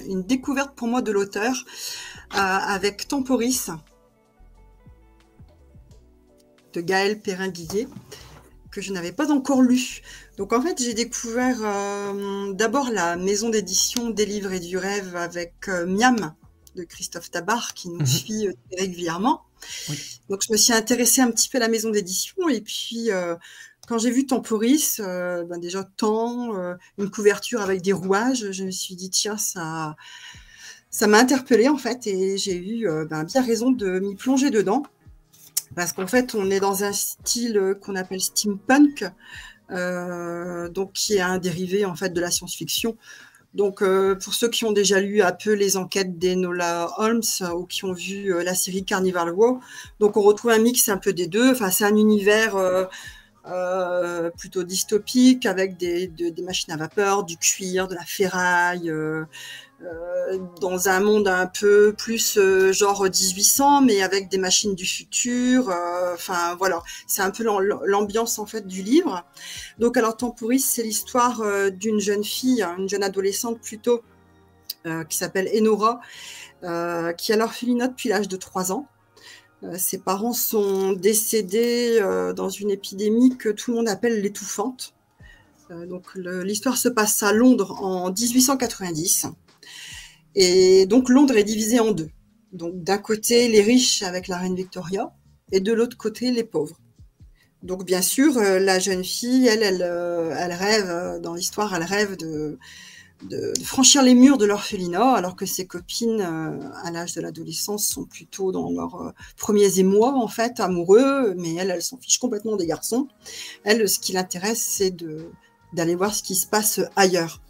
une découverte pour moi de l'auteur avec Temporis de Gaël Perrin-Guillet, que je n'avais pas encore lu. Donc en fait, j'ai découvert d'abord la maison d'édition des livres et du rêve avec Miam de Christophe Tabar, qui nous suit régulièrement. Oui. Donc je me suis intéressée un petit peu à la maison d'édition, et puis quand j'ai vu Temporis, déjà une couverture avec des rouages, je me suis dit tiens, ça m'a interpellée en fait, et j'ai eu bien raison de m'y plonger dedans. Parce qu'en fait, on est dans un style qu'on appelle steampunk, donc qui est un dérivé en fait de la science-fiction. Donc, pour ceux qui ont déjà lu un peu les enquêtes d'Enola Holmes ou qui ont vu la série Carnival Row, donc on retrouve un mix un peu des deux. Enfin, c'est un univers plutôt dystopique avec des machines à vapeur, du cuir, de la ferraille. Dans un monde un peu plus genre 1800, mais avec des machines du futur. Enfin voilà, c'est un peu l'ambiance en fait du livre. Donc alors Temporis, c'est l'histoire d'une jeune fille, une jeune adolescente plutôt, qui s'appelle Enora, qui a l'orphelinat depuis l'âge de 3 ans. Ses parents sont décédés dans une épidémie que tout le monde appelle l'étouffante. Donc l'histoire se passe à Londres en 1890. Et donc Londres est divisée en deux. Donc d'un côté les riches avec la reine Victoria et de l'autre côté les pauvres. Donc bien sûr la jeune fille, elle rêve dans l'histoire, elle rêve de franchir les murs de l'orphelinat, alors que ses copines à l'âge de l'adolescence sont plutôt dans leurs premiers émois en fait, amoureux, mais elle s'en fiche complètement des garçons. Elle, ce qui l'intéresse, c'est d'aller voir ce qui se passe ailleurs.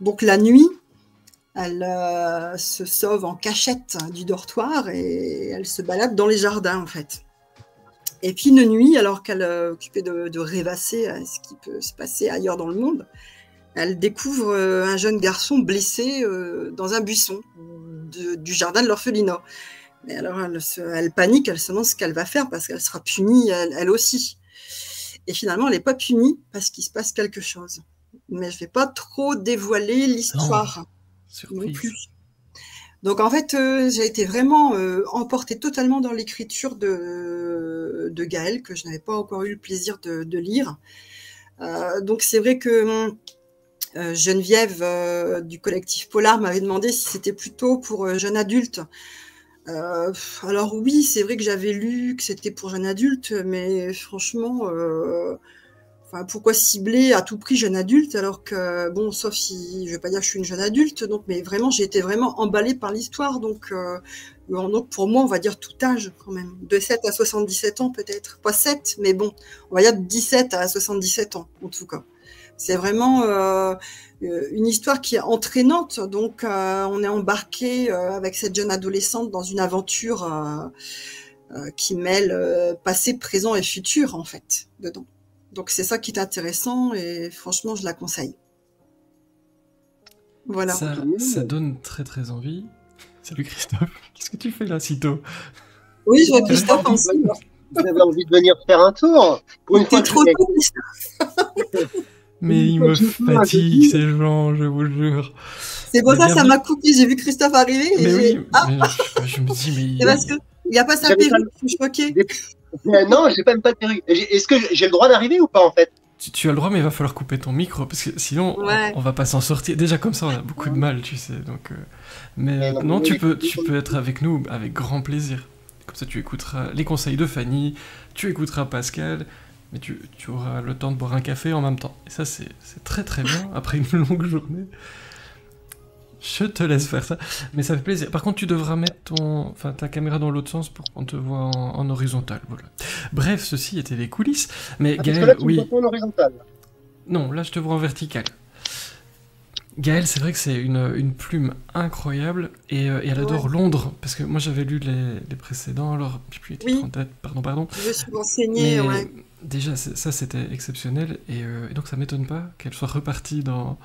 Donc la nuit, elle se sauve en cachette du dortoir et elle se balade dans les jardins, en fait. Et puis une nuit, alors qu'elle est occupée de rêvasser à ce qui peut se passer ailleurs dans le monde, elle découvre un jeune garçon blessé dans un buisson du jardin de l'orphelinat. Et alors elle panique, elle se demande ce qu'elle va faire parce qu'elle sera punie elle aussi. Et finalement, elle n'est pas punie parce qu'il se passe quelque chose. Mais je ne vais pas trop dévoiler l'histoire. Non plus. Donc en fait, j'ai été vraiment emportée totalement dans l'écriture de Gaël, que je n'avais pas encore eu le plaisir de lire. Donc c'est vrai que Geneviève du collectif Polar m'avait demandé si c'était plutôt pour jeunes adultes. Alors oui, c'est vrai que j'avais lu que c'était pour jeunes adultes, mais franchement... Enfin, pourquoi cibler à tout prix jeune adulte alors que, bon, sauf si, je vais pas dire que je suis une jeune adulte, donc, mais vraiment, j'ai été vraiment emballée par l'histoire, donc pour moi, on va dire tout âge quand même, de 7 à 77 ans peut-être, pas 7, mais bon, on va dire de 17 à 77 ans, en tout cas. C'est vraiment une histoire qui est entraînante, donc on est embarqué avec cette jeune adolescente dans une aventure qui mêle passé, présent et futur, en fait, dedans. Donc c'est ça qui est intéressant et franchement je la conseille. Voilà. Ça donne très très envie. Salut Christophe, qu'est-ce que tu fais là sitôt? Oui, je vois Christophe ensemble. Vous avez envie de venir faire un tour? Pour une fois T'es trop tôt, Christophe. Mais il me fatigue ces gens, je vous jure. C'est pour ça m'a coupé, j'ai vu Christophe arriver et mais oui, je me dis mais... C'est parce qu'il n'y a pas sa perruque, je suis choquée. Non, j'ai même pas de perruque. Est-ce que j'ai le droit d'arriver ou pas en fait? Tu as le droit, mais il va falloir couper ton micro parce que sinon on va pas s'en sortir. Déjà comme ça on a beaucoup de mal, tu sais. Donc, mais non, tu peux être avec nous avec grand plaisir. Comme ça tu écouteras les conseils de Fanny, tu écouteras Pascal, mais tu auras le temps de boire un café en même temps. Et ça c'est très très bien après une longue journée. Je te laisse faire ça, mais ça fait plaisir. Par contre, tu devras mettre ta caméra dans l'autre sens pour qu'on te voit en horizontal. Voilà. Bref, ceci était les coulisses. Mais Gaël, là, tu me vois en horizontal. Non, là, je te vois en vertical. Gaël, c'est vrai que c'est une plume incroyable et elle adore Londres, parce que moi j'avais lu les précédents, alors je puis être en tête, pardon. Je suis renseignée, ouais. Déjà, ça c'était exceptionnel et donc ça m'étonne pas qu'elle soit repartie dans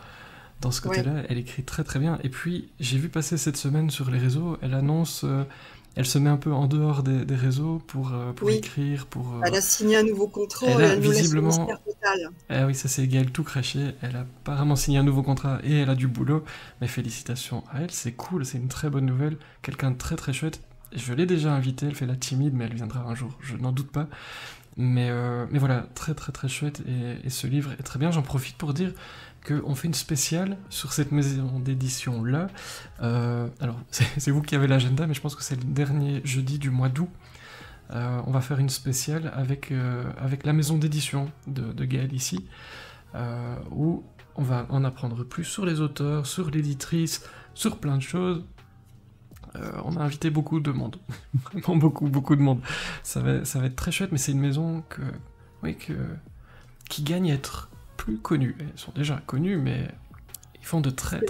ce côté-là. Elle écrit très très bien. Et puis, j'ai vu passer cette semaine sur les réseaux, elle elle se met un peu en dehors des réseaux pour Oui. écrire, Elle a signé un nouveau contrat elle et a elle nous laisse le visiblement... mystère total. Ah oui, ça c'est Gaëlle tout craché. Elle a apparemment signé un nouveau contrat et elle a du boulot. Mais félicitations à elle, c'est cool, c'est une très bonne nouvelle. Quelqu'un de très très chouette. Je l'ai déjà invitée, elle fait la timide, mais elle viendra un jour, je n'en doute pas. Mais voilà, très très très chouette. Et ce livre est très bien. J'en profite pour dire qu'on fait une spéciale sur cette maison d'édition-là. Alors, c'est vous qui avez l'agenda, mais je pense que c'est le dernier jeudi du mois d'août. On va faire une spéciale avec la maison d'édition de Gaëlle ici, où on va en apprendre plus sur les auteurs, sur l'éditrice, sur plein de choses. On a invité beaucoup de monde, vraiment beaucoup de monde. Ça va être très chouette, mais c'est une maison qui gagne à être plus connue. Elles sont déjà connues, mais ils font de très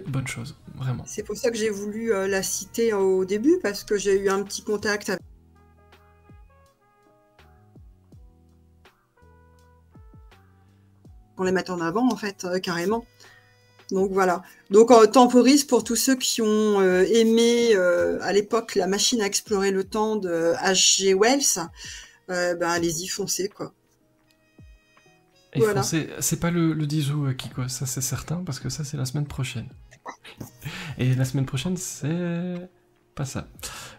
bonnes choses, vraiment. C'est pour ça que j'ai voulu la citer au début, parce que j'ai eu un petit contact avec... qu'on les mette en avant, en fait, carrément. Donc voilà. Donc temporise pour tous ceux qui ont aimé à l'époque La machine à explorer le temps de H.G. Wells. Allez-y, foncez, quoi. Et voilà. C'est pas le 10 août, Kiko, ça c'est certain, parce que ça c'est la semaine prochaine. Et la semaine prochaine, c'est pas ça.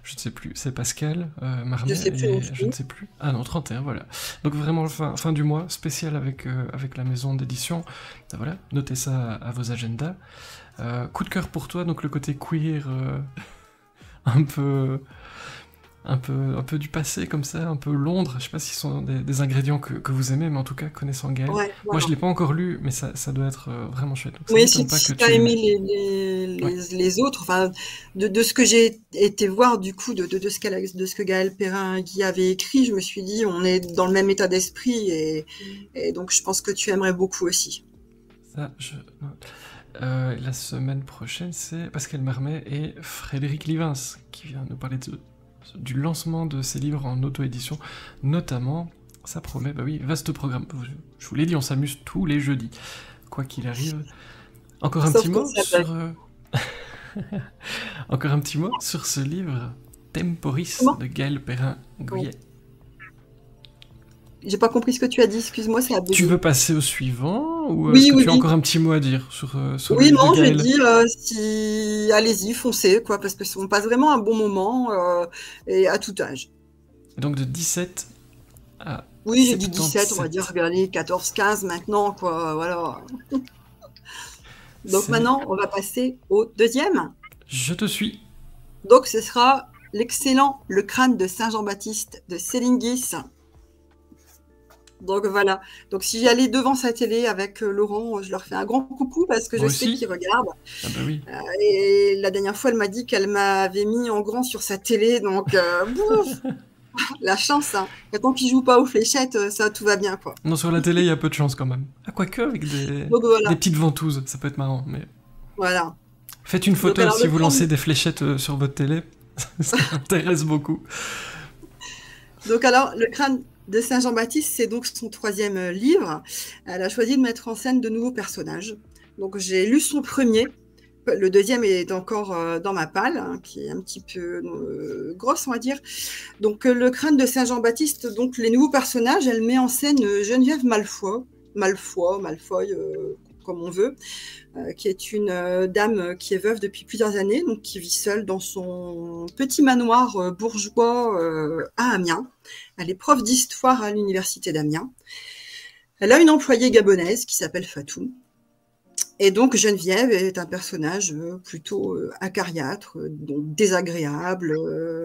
Je ne sais plus. C'est Pascal, Marmet, je ne sais plus. Ah non, 31, voilà. Donc vraiment, fin du mois, spécial avec la maison d'édition. Voilà, notez ça à vos agendas. Coup de cœur pour toi, donc le côté queer, un peu du passé comme ça, un peu Londres. Je sais pas si ce sont des ingrédients que vous aimez, mais en tout cas, connaissant Gaëlle. Ouais, voilà. Moi, je l'ai pas encore lu, mais ça doit être vraiment chouette. Donc, oui, si tu as aimé les autres, enfin, de ce que j'ai été voir du coup, de ce que Gaëlle Perrin-Guy avait écrit, je me suis dit, on est dans le même état d'esprit, et donc je pense que tu aimerais beaucoup aussi. Ça, la semaine prochaine, c'est Pascal Marmet et Frédéric Livins qui vient nous parler du lancement de ses livres en auto-édition, notamment, ça promet, bah oui, vaste programme. Je vous l'ai dit, on s'amuse tous les jeudis, quoi qu'il arrive. Encore un petit mot sur... Encore un petit mot sur ce livre, Temporis, de Gaëlle Perrin-Gouillet. J'ai pas compris ce que tu as dit, excuse-moi, ça a bugué. Tu veux passer au suivant ou est-ce que tu as encore un petit mot à dire sur oui, le livre de Gaëlle ? J'ai dit, allez-y, foncez, quoi, parce qu'on passe vraiment un bon moment, et à tout âge. Et donc de 17 à... Oui, j'ai dit 17, on va dire, regardez, 14, 15 maintenant, quoi, voilà. Donc maintenant, on va passer au deuxième. Je te suis. Donc ce sera l'excellent Le crâne de Saint-Jean-Baptiste de Céline Guis. Donc voilà. Donc si j'allais devant sa télé avec Laurent, je leur fais un grand coucou parce que je sais qu'ils regardent. Ah bah oui. Et la dernière fois, elle m'a dit qu'elle m'avait mis en grand sur sa télé. Donc la chance, hein. Et tant qu'il joue pas aux fléchettes, ça tout va bien, quoi. Non, sur la télé, il y a peu de chance quand même. Ah, quoique avec des petites ventouses, ça peut être marrant. Mais... Voilà. Faites une photo si vous lancez des fléchettes sur votre télé. Ça m'intéresse beaucoup. Donc alors, Le crâne de Saint-Jean-Baptiste, c'est donc son 3e livre. Elle a choisi de mettre en scène de nouveaux personnages. Donc j'ai lu son premier. Le 2e est encore dans ma palle, hein, qui est un petit peu grosse, on va dire. Donc Le crâne de Saint-Jean-Baptiste, donc les nouveaux personnages, elle met en scène Geneviève Malfoy, comme on veut, qui est une dame qui est veuve depuis plusieurs années, donc qui vit seule dans son petit manoir bourgeois à Amiens. Elle est prof d'histoire à l'université d'Amiens. Elle a une employée gabonaise qui s'appelle Fatou. Et donc Geneviève est un personnage plutôt acariâtre, donc désagréable,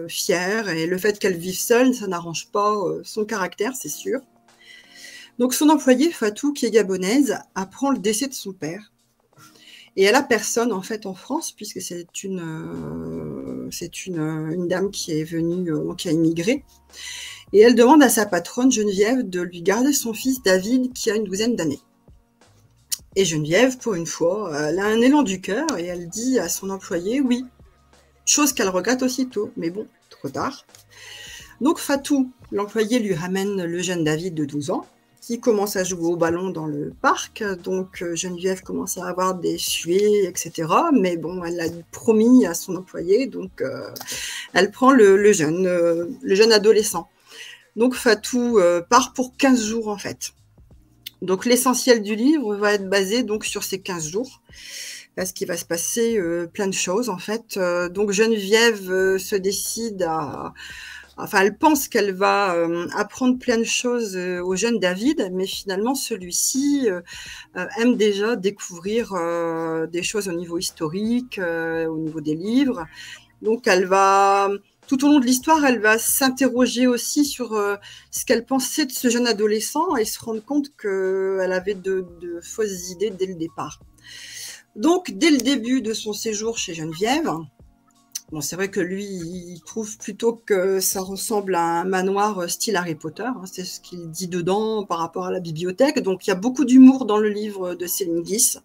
fier, et le fait qu'elle vive seule, ça n'arrange pas son caractère, c'est sûr. Donc son employée Fatou, qui est gabonaise, apprend le décès de son père. Et elle a personne en fait en France, puisque c'est une dame qui est venue, qui a immigré. Et elle demande à sa patronne Geneviève de lui garder son fils David, qui a une 12aine d'années. Et Geneviève, pour une fois, elle a un élan du cœur et elle dit à son employé oui. Chose qu'elle regrette aussitôt, mais bon, trop tard. Donc Fatou, l'employé, lui ramène le jeune David de 12 ans, qui commence à jouer au ballon dans le parc. Donc Geneviève commence à avoir des suées, etc. Mais bon, elle l'a promis à son employé, donc elle prend le jeune adolescent. Donc Fatou part pour 15 jours en fait. Donc l'essentiel du livre va être basé donc sur ces 15 jours, parce qu'il va se passer plein de choses en fait. Donc Geneviève se décide à... Enfin, elle pense qu'elle va apprendre plein de choses au jeune David, mais finalement, celui-ci aime déjà découvrir des choses au niveau historique, au niveau des livres. Donc, elle va, tout au long de l'histoire, elle va s'interroger aussi sur ce qu'elle pensait de ce jeune adolescent et se rendre compte qu'elle avait de fausses idées dès le départ. Donc, dès le début de son séjour chez Geneviève, bon, c'est vrai que lui, il trouve plutôt que ça ressemble à un manoir style Harry Potter. Hein, c'est ce qu'il dit dedans par rapport à la bibliothèque. Donc, il y a beaucoup d'humour dans le livre de Céline Guis.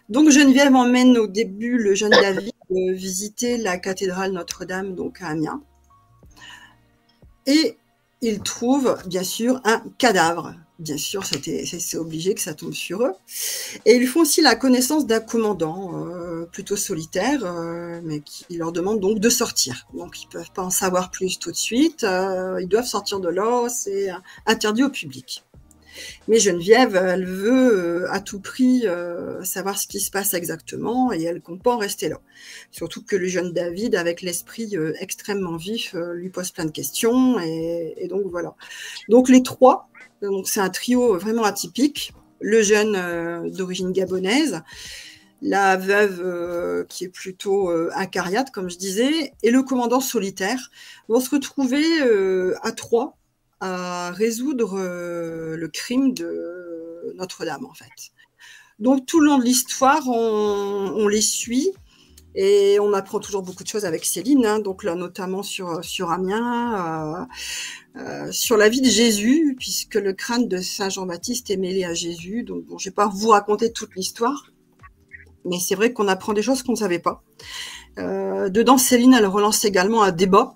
Donc, Geneviève emmène au début le jeune David visiter la cathédrale Notre-Dame, donc à Amiens. Et il trouve, bien sûr, un cadavre. Bien sûr, c'est obligé que ça tombe sur eux. Et ils font aussi la connaissance d'un commandant plutôt solitaire, mais qui leur demande donc de sortir. Donc, ils ne peuvent pas en savoir plus tout de suite. Ils doivent sortir de là, c'est interdit au public. Mais Geneviève, elle veut à tout prix savoir ce qui se passe exactement et elle ne compte pas en rester là. Surtout que le jeune David, avec l'esprit extrêmement vif, lui pose plein de questions. Et donc, voilà. Donc, les trois... Donc, c'est un trio vraiment atypique. Le jeune d'origine gabonaise, la veuve qui est plutôt acariate, comme je disais, et le commandant solitaire vont se retrouver à trois à résoudre le crime de Notre-Dame, en fait. Donc, tout le long de l'histoire, on les suit. Et on apprend toujours beaucoup de choses avec Céline, hein, donc là notamment sur Amiens, sur la vie de Jésus, puisque le crâne de Saint Jean-Baptiste est mêlé à Jésus. Donc bon, je vais pas vous raconter toute l'histoire, mais c'est vrai qu'on apprend des choses qu'on ne savait pas. Dedans, Céline, elle relance également un débat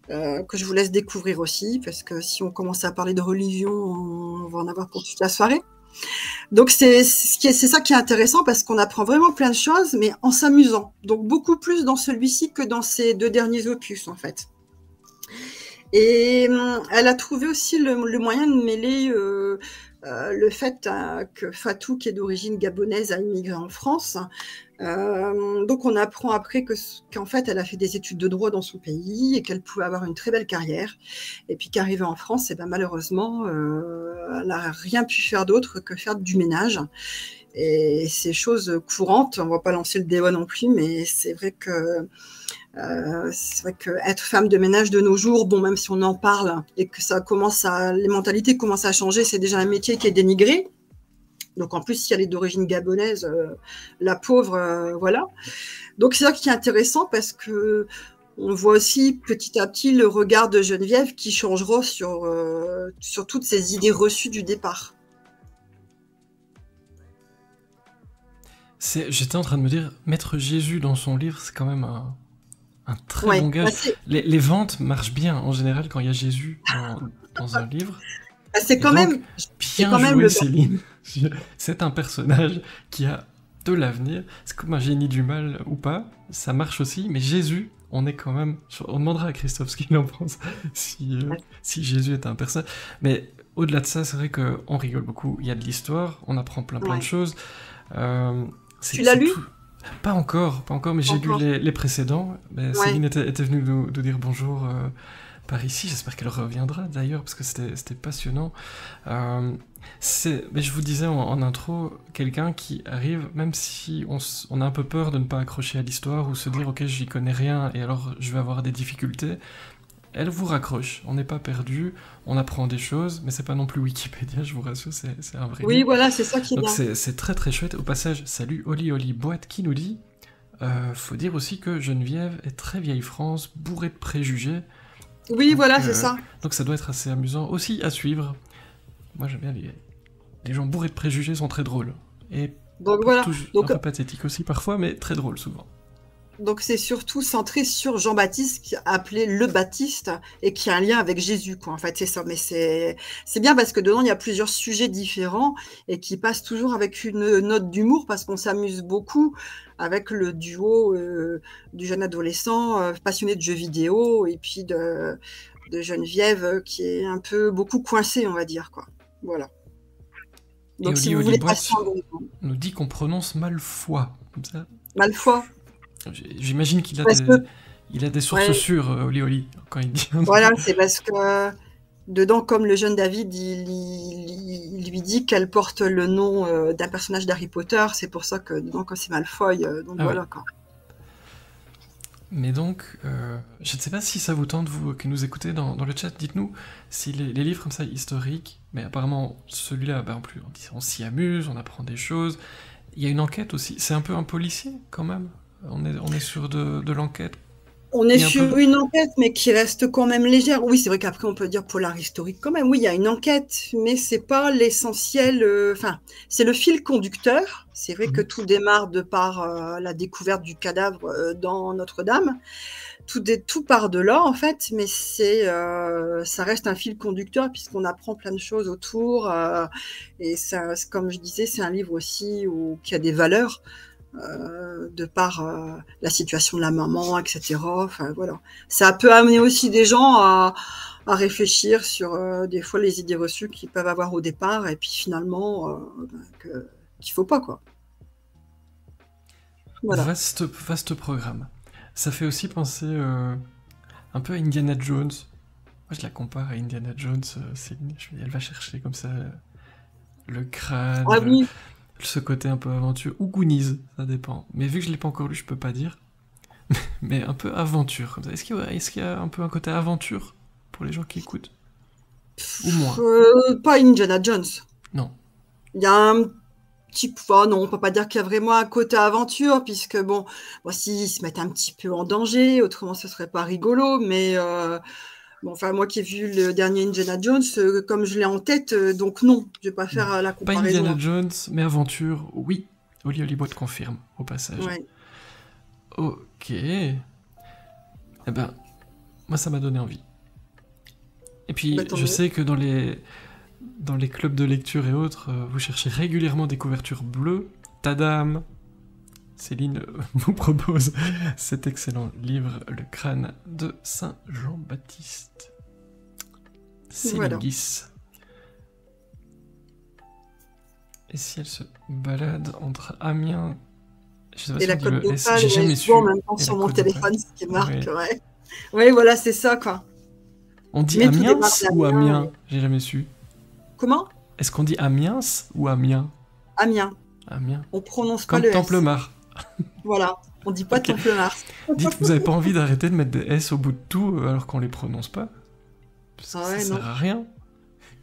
que je vous laisse découvrir aussi, parce que si on commence à parler de religion, on va en avoir pour toute la soirée. Donc c'est ça qui est intéressant parce qu'on apprend vraiment plein de choses, mais en s'amusant. Donc beaucoup plus dans celui-ci que dans ces deux derniers opus en fait. Et elle a trouvé aussi le moyen de mêler le fait que Fatou, qui est d'origine gabonaise, a immigré en France. Donc on apprend après qu'en fait elle a fait des études de droit dans son pays et qu'elle pouvait avoir une très belle carrière, et puis qu'arrivée en France, et ben malheureusement elle n'a rien pu faire d'autre que faire du ménage, et c'est chose courante. On va pas lancer le débat non plus, mais c'est vrai que être femme de ménage de nos jours, bon, même si on en parle et que les mentalités commencent à changer, c'est déjà un métier qui est dénigré. Donc en plus, si elle est d'origine gabonaise, la pauvre, voilà. Donc c'est ça qui est intéressant parce que on voit aussi petit à petit le regard de Geneviève qui changera sur toutes ces idées reçues du départ. J'étais en train de me dire, mettre Jésus dans son livre, c'est quand même un très bon gage. Les ventes marchent bien en général quand il y a Jésus dans un livre. C'est quand même bien joué, Céline. C'est un personnage qui a de l'avenir. C'est comme un génie du mal ou pas, ça marche aussi. Mais Jésus, on est quand même. On demandera à Christophe ce qu'il en pense si Jésus est un personnage. Mais au-delà de ça, c'est vrai qu'on rigole beaucoup. Il y a de l'histoire, on apprend plein de choses. Tu l'as lu ? Pas encore, mais j'ai lu les précédents. Céline était venue nous dire bonjour par ici, j'espère qu'elle reviendra d'ailleurs, parce que c'était passionnant. Mais je vous disais en intro, quelqu'un qui arrive, même si on a un peu peur de ne pas accrocher à l'histoire, ou se dire ok, j'y connais rien, et alors je vais avoir des difficultés, elle vous raccroche, on n'est pas perdu, on apprend des choses, mais c'est pas non plus Wikipédia, je vous rassure, c'est un vrai livre. Voilà, c'est ça qui est bien. Donc c'est très très chouette. Au passage, salut Oli Boîte qui nous dit, faut dire aussi que Geneviève est très vieille France, bourrée de préjugés. Oui, donc, voilà, c'est ça. Donc ça doit être assez amusant aussi à suivre. Moi j'aime bien les gens bourrés de préjugés sont très drôles. Et donc voilà. Un peu pathétiques aussi parfois, mais très drôles souvent. Donc c'est surtout centré sur Jean-Baptiste, qui est appelé le Baptiste, et qui a un lien avec Jésus, quoi. En fait, c'est ça. Mais c'est bien parce que dedans, il y a plusieurs sujets différents et qui passent toujours avec une note d'humour parce qu'on s'amuse beaucoup avec le duo du jeune adolescent passionné de jeux vidéo et puis de Geneviève qui est un peu beaucoup coincée, on va dire, quoi. Voilà. Donc, et si vous voulez nous dit qu'on prononce Malfoy, comme ça. Malfoy. J'imagine qu'il a, il a des sources sûres, Oli, quand il dit. Voilà, c'est parce que dedans, comme le jeune David, il lui dit qu'elle porte le nom d'un personnage d'Harry Potter. C'est pour ça que dedans, quand c'est Malfoy, donc voilà. Ouais. Quoi. Mais donc, je ne sais pas si ça vous tente, vous qui nous écoutez dans le chat, dites-nous si les livres comme ça, historiques, mais apparemment celui-là, bah, en plus, on s'y amuse, on apprend des choses. Il y a une enquête aussi, c'est un peu un policier quand même. On est sur de l'enquête. On est sur une enquête, mais qui reste quand même légère. Oui, c'est vrai qu'après, on peut dire polar historique quand même. Oui, il y a une enquête, mais c'est pas l'essentiel. Enfin, c'est le fil conducteur. C'est vrai que tout démarre de par la découverte du cadavre dans Notre-Dame. Tout part de là, en fait, mais ça reste un fil conducteur puisqu'on apprend plein de choses autour. Et ça, comme je disais, c'est un livre aussi qui a des valeurs. De par la situation de la maman, etc. Enfin, voilà. Ça peut amener aussi des gens à réfléchir sur des fois les idées reçues qu'ils peuvent avoir au départ et puis finalement qu'il faut pas, quoi. Voilà. Vaste programme. Ça fait aussi penser un peu à Indiana Jones. Moi, je la compare à Indiana Jones. Elle va chercher comme ça le crâne. Ah oui. Ce côté un peu aventure, ou Goonies, ça dépend. Mais vu que je l'ai pas encore lu, je peux pas dire. Mais un peu aventure. Est-ce qu'il y a un peu un côté aventure pour les gens qui écoutent? Ou moins? Pas Indiana Jones. Non. Il y a un petit... Oh non, on peut pas dire qu'il y a vraiment un côté aventure, puisque bon, voici, ils se mettent un petit peu en danger, autrement ce serait pas rigolo, mais... Bon, enfin, moi qui ai vu le dernier Indiana Jones, comme je l'ai en tête, donc non, je vais pas faire la comparaison. Pas Indiana Jones, mais aventure, oui. Oli Bot confirme, au passage. Ouais. Ok. Eh ben, moi ça m'a donné envie. Et puis, je sais que dans les clubs de lecture et autres, vous cherchez régulièrement des couvertures bleues. Tadam! Céline vous propose cet excellent livre, Le crâne de Saint Jean-Baptiste. Céline Guis. Et si elle se balade entre Amiens... Je sais pas et si la Côte d'Opale, j'ai jamais su. En même temps sur mon téléphone, ce qui marque, ouais. Oui, voilà, c'est ça, quoi. On dit Amiens ou Amiens? J'ai jamais su. Comment? Est-ce qu'on dit Amiens ou Amiens? Amiens. Amiens. On prononce comme pas le Templemar. Voilà, on dit pas Templemar. Dites, vous avez pas envie d'arrêter de mettre des S au bout de tout alors qu'on les prononce pas? Parce que ça sert à rien,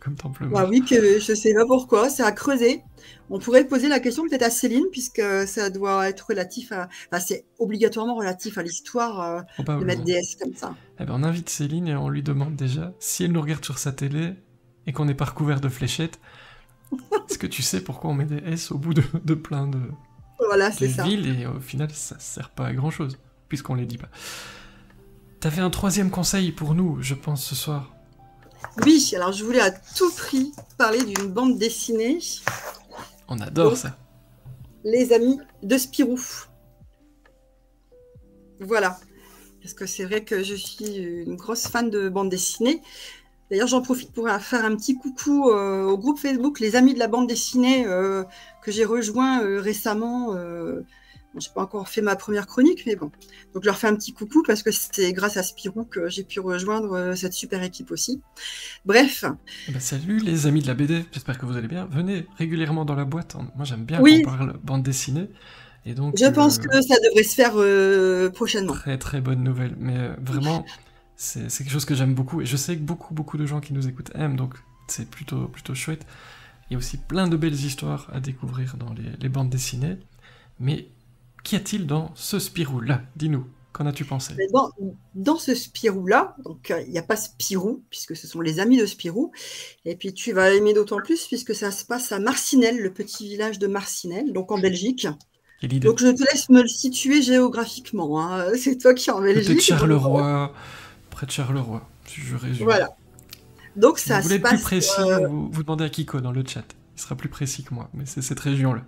comme Templemar. Bah oui, que je sais pas pourquoi, c'est à creuser. On pourrait poser la question peut-être à Céline, puisque ça doit être relatif à... Enfin, c'est obligatoirement relatif à l'histoire de mettre des S comme ça. Eh ben, on invite Céline et on lui demande déjà, si elle nous regarde sur sa télé et qu'on n'est pas recouvert de fléchettes, est-ce que tu sais pourquoi on met des S au bout de plein de... Voilà, c'est ça. Villes, et au final, ça sert pas à grand-chose, puisqu'on les dit pas. T'avais un troisième conseil pour nous, je pense, ce soir. Oui, alors je voulais à tout prix parler d'une bande dessinée. On adore ça. Les Amis de Spirou. Voilà. Parce que c'est vrai que je suis une grosse fan de bande dessinée. D'ailleurs, j'en profite pour faire un petit coucou au groupe Facebook Les Amis de la bande dessinée que j'ai rejoint récemment. Bon, je n'ai pas encore fait ma première chronique, mais bon. Donc, je leur fais un petit coucou parce que c'est grâce à Spirou que j'ai pu rejoindre cette super équipe aussi. Bref. Eh ben, salut les amis de la BD, j'espère que vous allez bien. Venez régulièrement dans la boîte. Moi, j'aime bien qu'on parle bande dessinée. Et donc, je pense que ça devrait se faire prochainement. Très, très bonne nouvelle. Mais vraiment... C'est quelque chose que j'aime beaucoup, et je sais que beaucoup de gens qui nous écoutent aiment, donc c'est plutôt chouette. Il y a aussi plein de belles histoires à découvrir dans les bandes dessinées. Mais qu'y a-t-il dans ce Spirou-là? Dis-nous, qu'en as-tu pensé? Dans ce Spirou-là, donc il n'y a pas Spirou, puisque ce sont les amis de Spirou, et puis tu vas aimer d'autant plus, puisque ça se passe à Marcinelle, le petit village de Marcinelle, donc en Belgique. Donc je te laisse me le situer géographiquement. Hein. C'est toi qui en Belgique. Peut-être Charleroi, près de Charleroi, si je résume. Voilà. Donc si ça vous voulez se être passe, plus précis, vous demandez à Kiko dans le chat. Il sera plus précis que moi, mais c'est cette région-là.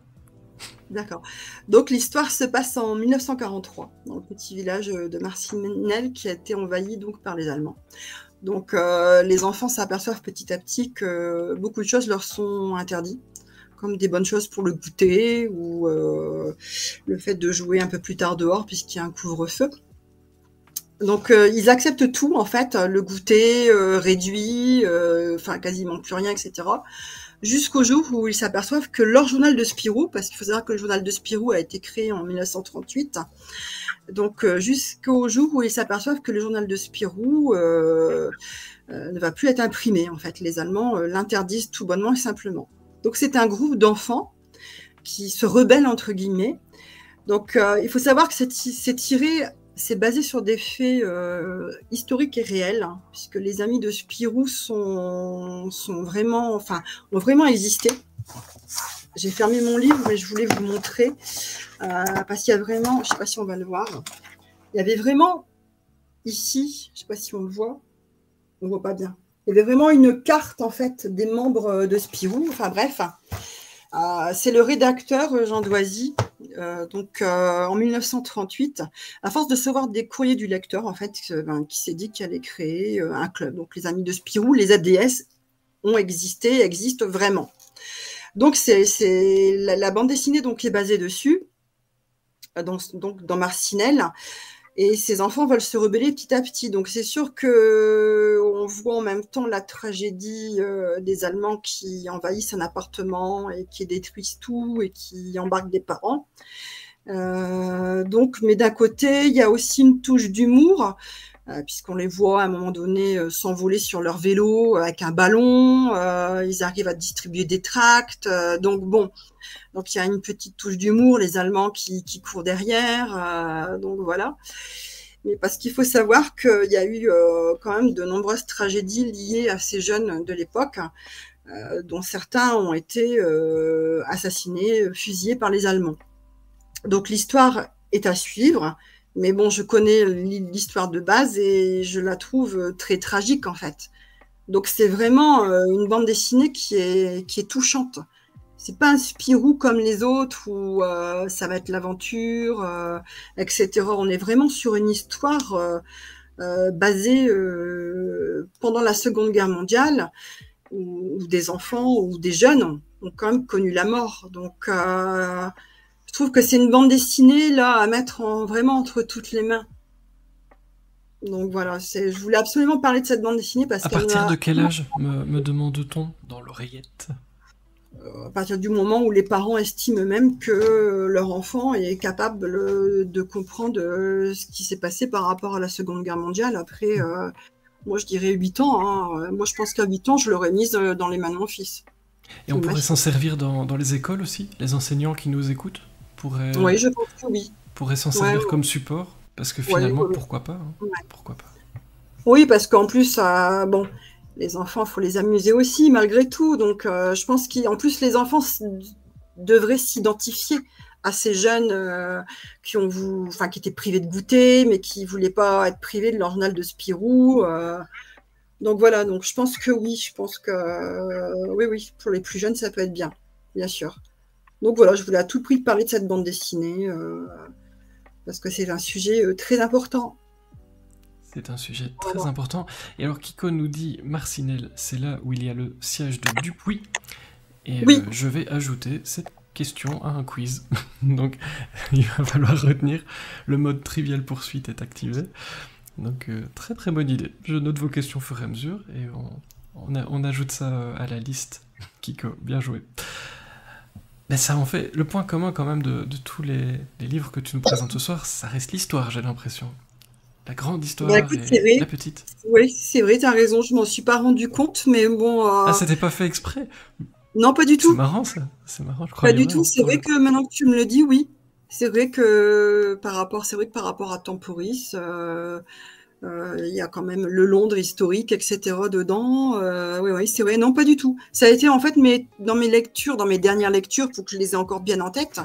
D'accord. Donc l'histoire se passe en 1943, dans le petit village de Marcinelle qui a été envahi donc par les Allemands. Donc les enfants s'aperçoivent petit à petit que beaucoup de choses leur sont interdites, comme des bonnes choses pour le goûter ou le fait de jouer un peu plus tard dehors puisqu'il y a un couvre-feu. Donc ils acceptent tout en fait, le goûter réduit, enfin quasiment plus rien, etc. Jusqu'au jour où ils s'aperçoivent que leur journal de Spirou, parce qu'il faut savoir que le journal de Spirou a été créé en 1938, donc jusqu'au jour où ils s'aperçoivent que le journal de Spirou ne va plus être imprimé. En fait, les Allemands l'interdisent tout bonnement et simplement. Donc c'est un groupe d'enfants qui se rebellent entre guillemets. Donc il faut savoir que c'est basé sur des faits historiques et réels, hein, puisque les amis de Spirou ont vraiment existé. J'ai fermé mon livre, mais je voulais vous montrer, parce qu'il y a vraiment, je ne sais pas si on va le voir, il y avait vraiment, ici, je ne sais pas si on le voit, on ne voit pas bien, il y avait vraiment une carte, en fait, des membres de Spirou, enfin bref, c'est le rédacteur Jean Doisy, en 1938, à force de recevoir des courriers du lecteur, en fait, qui s'est dit qu'il allait créer un club. Donc les amis de Spirou, les ADS, existent vraiment. Donc c'est la bande dessinée donc est basée dessus, donc dans Marcinelle. Et ces enfants veulent se rebeller petit à petit. Donc c'est sûr qu'on voit en même temps la tragédie des Allemands qui envahissent un appartement et qui détruisent tout et qui embarquent des parents. Mais d'un côté, il y a aussi une touche d'humour, puisqu'on les voit à un moment donné s'envoler sur leur vélo avec un ballon. Ils arrivent à distribuer des tracts. Donc il y a une petite touche d'humour, les Allemands qui courent derrière, donc voilà. Mais parce qu'il faut savoir qu'il y a eu quand même de nombreuses tragédies liées à ces jeunes de l'époque, dont certains ont été assassinés, fusillés par les Allemands. Donc l'histoire est à suivre, mais bon, je connais l'histoire de base et je la trouve très tragique en fait. Donc c'est vraiment une bande dessinée qui est touchante. C'est pas un Spirou comme les autres où ça va être l'aventure, etc. On est vraiment sur une histoire basée pendant la Seconde Guerre mondiale où des enfants ou des jeunes ont quand même connu la mort. Donc je trouve que c'est une bande dessinée là à mettre vraiment entre toutes les mains. Donc voilà, je voulais absolument parler de cette bande dessinée parce qu'elle À partir de quel âge me demande-t-on dans l'oreillette? À partir du moment où les parents estiment eux-mêmes que leur enfant est capable de comprendre ce qui s'est passé par rapport à la Seconde Guerre mondiale. Après, moi je dirais 8 ans. Hein. Moi je pense qu'à 8 ans, je l'aurais mise dans les mains de mon fils. Et on pourrait s'en servir dans les écoles aussi? Les enseignants qui nous écoutent pourraient... Oui, je pense que oui. Pourraient s'en servir comme support? Parce que finalement, pourquoi pas, hein. Pourquoi pas? Oui, parce qu'en plus, les enfants, il faut les amuser aussi, malgré tout. Donc, je pense qu'en plus, les enfants devraient s'identifier à ces jeunes qui étaient privés de goûter, mais qui ne voulaient pas être privés de leur journal de Spirou. Donc, voilà. Donc, je pense que oui. Je pense que oui, pour les plus jeunes, ça peut être bien sûr. Donc, voilà, je voulais à tout prix parler de cette bande dessinée parce que c'est un sujet très important. C'est un sujet très important. Et alors, Kiko nous dit, Marcinelle, c'est là où il y a le siège de Dupuis. Et oui. Je vais ajouter cette question à un quiz. Donc, il va falloir retenir. Le mode trivial poursuite est activé. Donc, très très bonne idée. Je note vos questions au fur et à mesure. Et on ajoute ça à la liste. Kiko, bien joué. Mais ça en fait le point commun quand même de tous les livres que tu nous présentes ce soir. Ça reste l'histoire, j'ai l'impression. La grande histoire et la petite. Oui, c'est vrai, t'as raison, je m'en suis pas rendu compte, mais bon... Ah, c'était pas fait exprès? Non, pas du tout. C'est marrant, ça. C'est marrant, je crois. Pas du tout, c'est vrai que maintenant que tu me le dis, oui. C'est vrai que par rapport à Temporis, il y a quand même le Londres historique, etc. dedans. Oui, c'est vrai, non, pas du tout. Ça a été, en fait, dans mes dernières lectures, pour que je les ai encore bien en tête,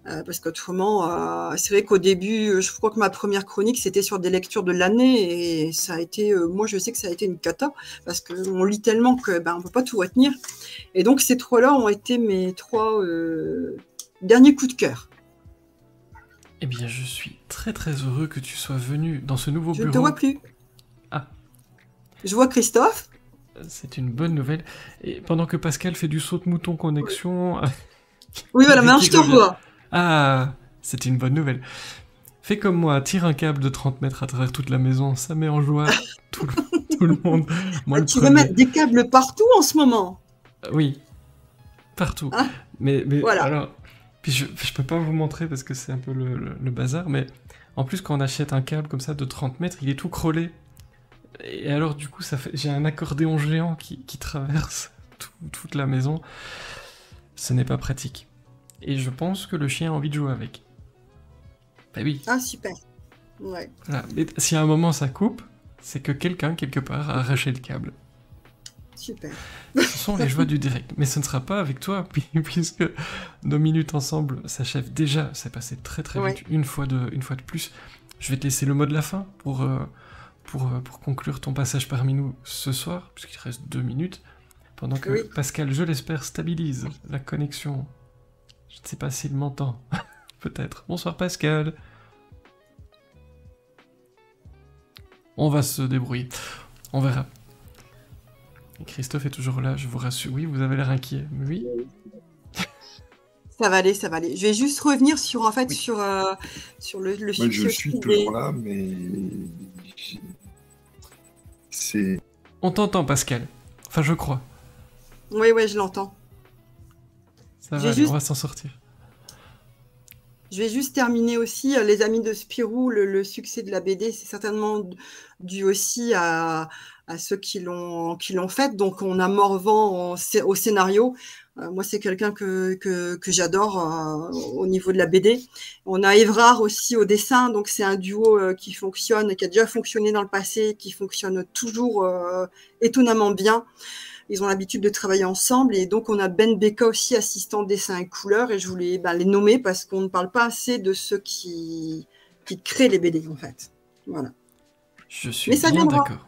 Parce qu'autrement, c'est vrai qu'au début, je crois que ma première chronique, c'était sur des lectures de l'année, et ça a été, moi je sais que ça a été une cata, parce qu'on lit tellement que on peut pas tout retenir. Et donc ces 3-là ont été mes 3 derniers coups de cœur. Eh bien, je suis très très heureux que tu sois venu dans ce nouveau bureau. Je ne te vois plus. Ah. Je vois Christophe. C'est une bonne nouvelle. Et pendant que Pascal fait du saut de mouton connexion... Oui, voilà, maintenant je te vois. Ah, c'est une bonne nouvelle. Fais comme moi, tire un câble de 30 mètres à travers toute la maison, ça met en joie tout le monde. Moi, tu veux mettre des câbles partout en ce moment? Oui, partout. Ah, mais voilà. Alors, puis je peux pas vous montrer parce que c'est un peu le bazar, mais en plus quand on achète un câble comme ça de 30 mètres, il est tout crôlé. Et alors du coup, j'ai un accordéon géant qui traverse toute la maison. Ce n'est pas pratique. Et je pense que le chien a envie de jouer avec. Bah oui. Ah, super. Ouais. Voilà. Et si à un moment ça coupe, c'est que quelqu'un, quelque part, a arraché le câble. Super. Ce sont les joies du direct. Mais ce ne sera pas avec toi, puisque nos minutes ensemble s'achèvent déjà. C'est passé très très vite, une fois de plus. Je vais te laisser le mot de la fin pour conclure ton passage parmi nous ce soir, puisqu'il reste 2 minutes, pendant que Pascal, je l'espère, stabilise la connexion. Je ne sais pas s'il m'entend. Peut-être. Bonsoir Pascal. On va se débrouiller. On verra. Et Christophe est toujours là, je vous rassure. Oui, vous avez l'air inquiet. Oui. Ça va aller, ça va aller. Je vais juste revenir sur, en fait, sur le Moi, je suis toujours là, mais... c'est... On t'entend, Pascal. Enfin, je crois. Oui, je l'entends. Ça va aller, on va s'en sortir. Je vais juste terminer aussi, les amis de Spirou, le succès de la BD, c'est certainement dû aussi à ceux qui l'ont faite. Donc, on a Morvan au scénario. Moi, c'est quelqu'un que j'adore au niveau de la BD. On a Évrard aussi au dessin. Donc, c'est un duo qui fonctionne, qui a déjà fonctionné dans le passé, qui fonctionne toujours étonnamment bien. Ils ont l'habitude de travailler ensemble. Et donc, on a Ben Beka aussi, assistant dessin et couleur. Et je voulais les nommer parce qu'on ne parle pas assez de ceux qui créent les BD, en fait. Voilà. Je suis bien d'accord.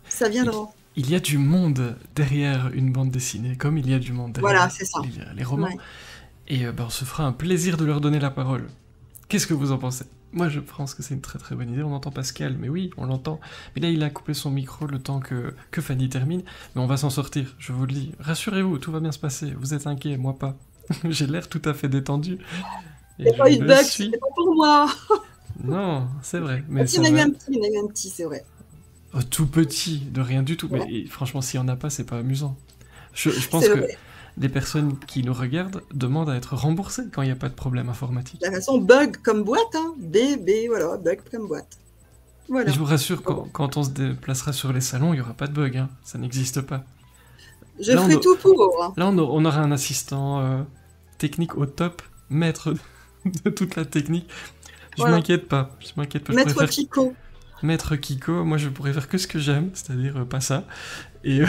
Ça viendra. Il y a du monde derrière une bande dessinée, comme il y a du monde derrière les romans. Ouais. Et on se fera un plaisir de leur donner la parole. Qu'est-ce que vous en pensez? Moi, je pense que c'est une très très bonne idée. On entend Pascal, mais oui, on l'entend. Mais là, il a coupé son micro le temps que Fanny termine. Mais on va s'en sortir, je vous le dis. Rassurez-vous, tout va bien se passer. Vous êtes inquiets, moi pas. J'ai l'air tout à fait détendu. C'est pas une bug, c'est pas pour moi. Non, c'est vrai. Mais il y en a eu un petit, c'est vrai. Oh, tout petit, de rien du tout. Ouais. Mais franchement, s'il n'y en a pas, c'est pas amusant. Je pense que les personnes qui nous regardent demandent à être remboursées quand il n'y a pas de problème informatique. De toute façon, bug comme boîte, hein. Voilà, bug comme boîte. Voilà. Et je vous rassure, quand on se déplacera sur les salons, il n'y aura pas de bug, hein. Ça n'existe pas. Je ferai tout pour. Hein. Là, on aura un assistant technique au top, maître de toute la technique. Je m'inquiète pas. Maître Kiko. Maître Kiko, moi je pourrais faire que ce que j'aime, c'est-à-dire pas ça, et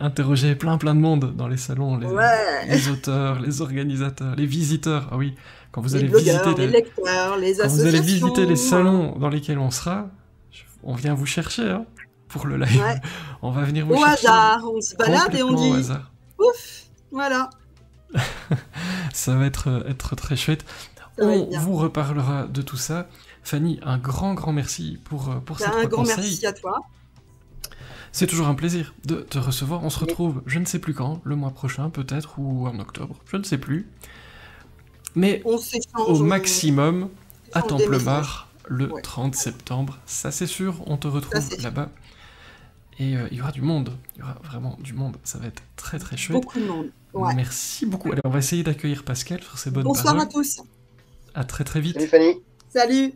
interroger plein de monde dans les salons, les auteurs, les organisateurs, les visiteurs. Ah oui, quand vous allez visiter les lecteurs, les associations. Vous allez visiter les salons dans lesquels on sera, on vient vous chercher hein, pour le live. Ouais. On va venir vous chercher. Au hasard, on se balade et on dit ouf, voilà. Ça va être très chouette. On vous reparlera de tout ça. Fanny, un grand merci pour ces 3 conseils. Un grand merci à toi. C'est toujours un plaisir de te recevoir. On se retrouve, je ne sais plus quand, le mois prochain peut-être, ou en octobre, je ne sais plus. Mais au maximum, à Templemar, le 30 septembre. Ça c'est sûr, on te retrouve là-bas. Et il y aura du monde, il y aura vraiment du monde. Ça va être très très chouette. Beaucoup de monde. Ouais. Merci beaucoup. Allez, on va essayer d'accueillir Pascal sur ses bonnes paroles. Bonsoir à tous. À très très vite. Salut Fanny. Salut.